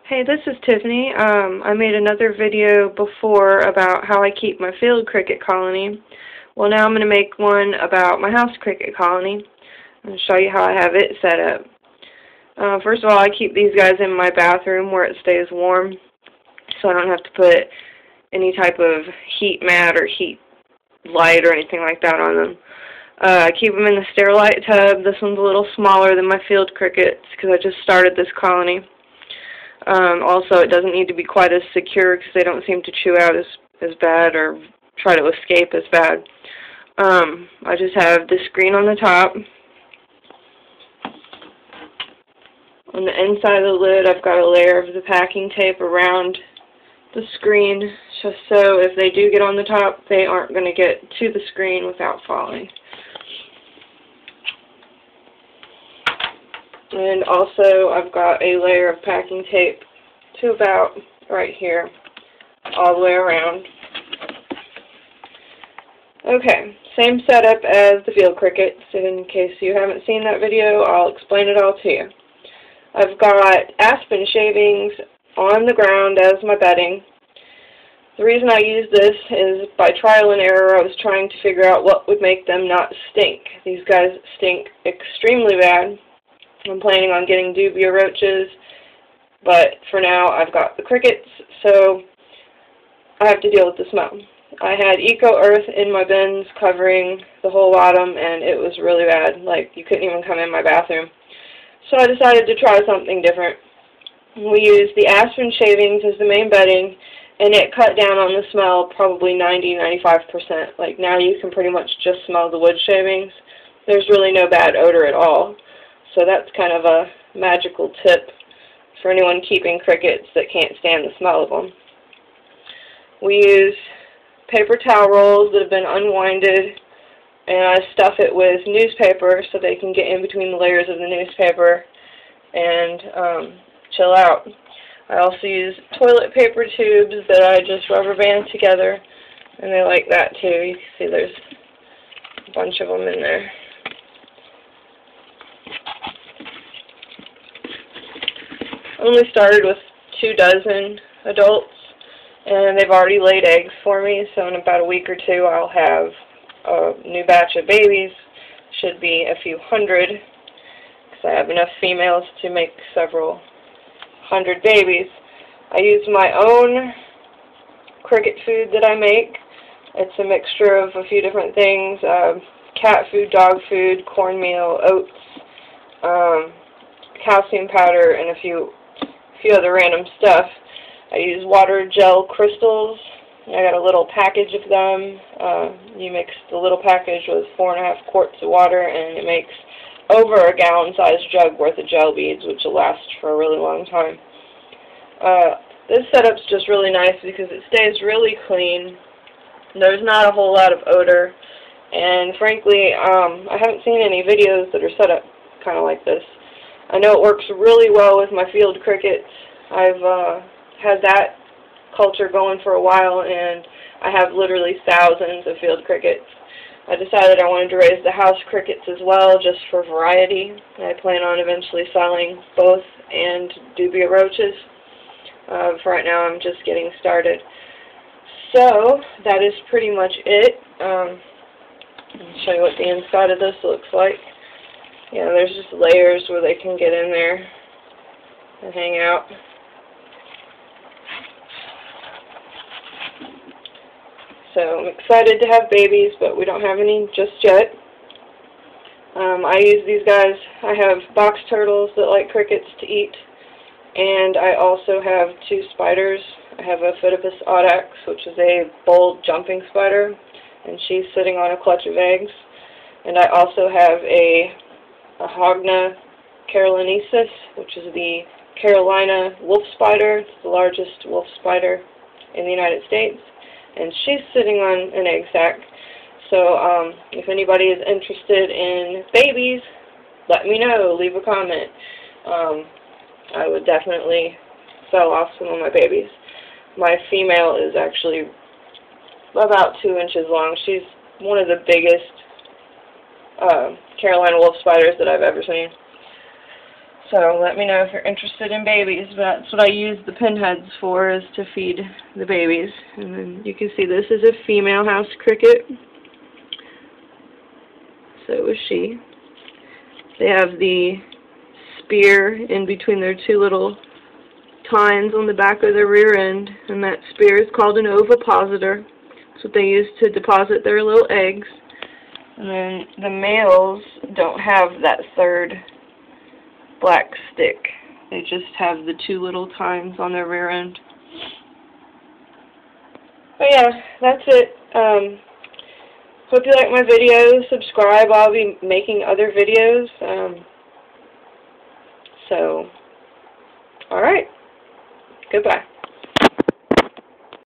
Hey, this is Tiffany. I made another video before about how I keep my field cricket colony. Well, now I'm going to make one about my house cricket colony. I'm going to show you how I have it set up. First of all, I keep these guys in my bathroom where it stays warm, so I don't have to put any type of heat mat or heat light or anything like that on them. I keep them in the Sterilite tub. This one's a little smaller than my field crickets because I just started this colony. Also, it doesn't need to be quite as secure because they don't seem to chew out as bad or try to escape as bad. I just have this screen on the top. On the inside of the lid, I've got a layer of the packing tape around the screen, just so if they do get on the top, they aren't going to get to the screen without falling. And also, I've got a layer of packing tape to about right here, all the way around. Okay, same setup as the field crickets. In case you haven't seen that video, I'll explain it all to you. I've got aspen shavings on the ground as my bedding. The reason I use this is by trial and error. I was trying to figure out what would make them not stink. These guys stink extremely bad. I'm planning on getting dubia roaches, but for now I've got the crickets, so I have to deal with the smell. I had Eco Earth in my bins covering the whole bottom, and it was really bad. Like, you couldn't even come in my bathroom. So I decided to try something different. We used the aspen shavings as the main bedding, and it cut down on the smell probably 90–95%. Like, now you can pretty much just smell the wood shavings. There's really no bad odor at all. So that's kind of a magical tip for anyone keeping crickets that can't stand the smell of them. We use paper towel rolls that have been unwinded, and I stuff it with newspaper so they can get in between the layers of the newspaper and chill out. I also use toilet paper tubes that I just rubber band together, and they like that too. You can see there's a bunch of them in there. I only started with 24 adults, and they've already laid eggs for me, so in about a week or two I'll have a new batch of babies. Should be a few hundred, because I have enough females to make several hundred babies. I use my own cricket food that I make. It's a mixture of a few different things, cat food, dog food, cornmeal, oats, calcium powder, and a few other random stuff. I use water gel crystals. I got a little package of them. You mix the little package with 4.5 quarts of water, and it makes over a gallon-sized jug worth of gel beads, which will last for a really long time. This setup's just really nice because it stays really clean. There's not a whole lot of odor, and frankly, I haven't seen any videos that are set up kind of like this. I know it works really well with my field crickets. I've had that culture going for a while, and I have literally thousands of field crickets. I decided I wanted to raise the house crickets as well, just for variety. I plan on eventually selling both and dubia roaches. For right now, I'm just getting started. So, that is pretty much it. I'll show you what the inside of this looks like. Yeah, there's just layers where they can get in there and hang out. So I'm excited to have babies, but we don't have any just yet. I use these guys. I have box turtles that like crickets to eat, and I also have 2 spiders. I have a Phidippus audax, which is a bold jumping spider, and she's sitting on a clutch of eggs. And I also have a Hogna carolinensis, which is the Carolina wolf spider. It's the largest wolf spider in the United States, and she's sitting on an egg sac. So if anybody is interested in babies, let me know. Leave a comment. I would definitely sell off some of my babies. My female is actually about 2 inches long. She's one of the biggest Carolina wolf spiders that I've ever seen. So let me know if you're interested in babies. But that's what I use the pinheads for, is to feed the babies. And then you can see this is a female house cricket. So is she. They have the spear in between their two little tines on the back of their rear end, and that spear is called an ovipositor. That's what they use to deposit their little eggs. And then the males don't have that third black stick. They just have the two little tines on their rear end. But yeah, that's it. Hope you like my videos. Subscribe. I'll be making other videos. So, alright. Goodbye.